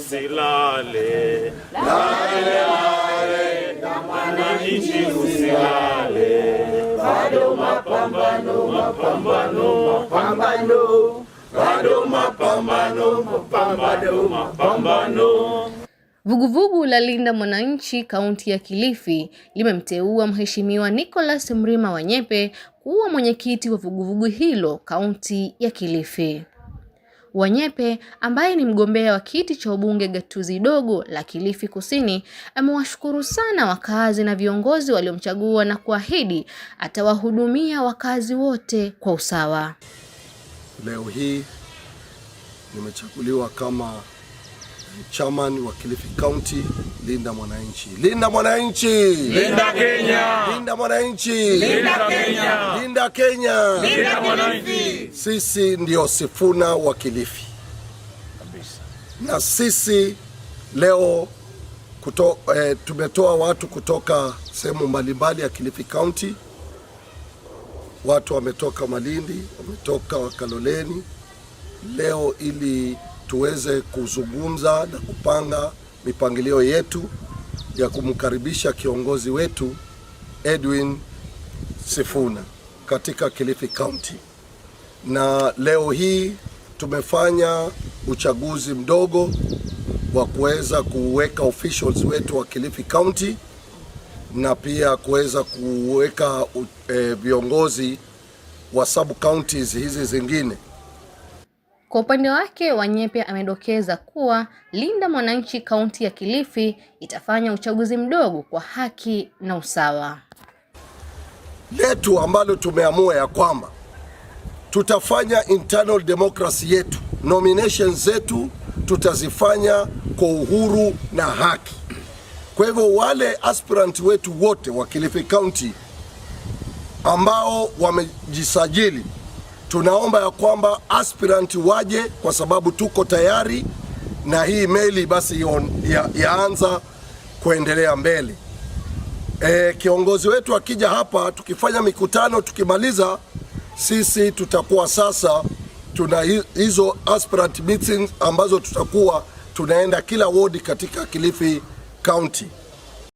usilale, lale lale, mwananchi usilale, bado mapambano, mapambano, mapambano, bado mapambano, mapambano, mapambano. Vuguvugu la Linda Mwananchi kaunti ya Kilifi limemteua Mheshimiwa Nicholas Mrima Wanyepe kuwa mwenyekiti wa vuguvugu hilo kaunti ya Kilifi. Wanyepe ambaye ni mgombea wa kiti cha ubunge gatuzi dogo la Kilifi Kusini amewashukuru sana wakazi na viongozi waliomchagua na kuahidi atawahudumia wakazi wote kwa usawa. Leo hii nimechaguliwa kama chairman wa Kilifi County. Linda Mwananchi, Linda Mwananchi, Linda Kenya, Linda Mwananchi, Linda Kenya, Linda Kenya, Linda Mwananchi. Sisi ndio Sifuna wa Kilifi kabisa. Na sisi leo tumetoa watu kutoka sehemu mbalimbali ya Kilifi County. Watu wametoka Malindi, wametoka Kaloleni leo ili tuweze kuzungumza na kupanga mipangilio yetu ya kumkaribisha kiongozi wetu Edwin Sifuna katika Kilifi County. Na leo hii tumefanya uchaguzi mdogo wa kuweza kuweka officials wetu wa Kilifi County na pia kuweza kuweka viongozi wa sub counties hizi zingine. Kwa upande wake Wanyepe amedokeza kuwa Linda Mwananchi kaunti ya Kilifi itafanya uchaguzi mdogo kwa haki na usawa. Letu ambalo tumeamua ya kwamba tutafanya internal democracy yetu, nominations zetu tutazifanya kwa uhuru na haki. Kwa hivyo wale aspirant wetu wote wa Kilifi County ambao wamejisajili, tunaomba ya kwamba aspirant waje, kwa sababu tuko tayari na hii meli basi yaanza kuendelea mbele. Kiongozi wetu akija hapa, tukifanya mikutano, tukimaliza, sisi tutakuwa sasa tuna hizo aspirant meetings ambazo tutakuwa tunaenda kila ward katika Kilifi County.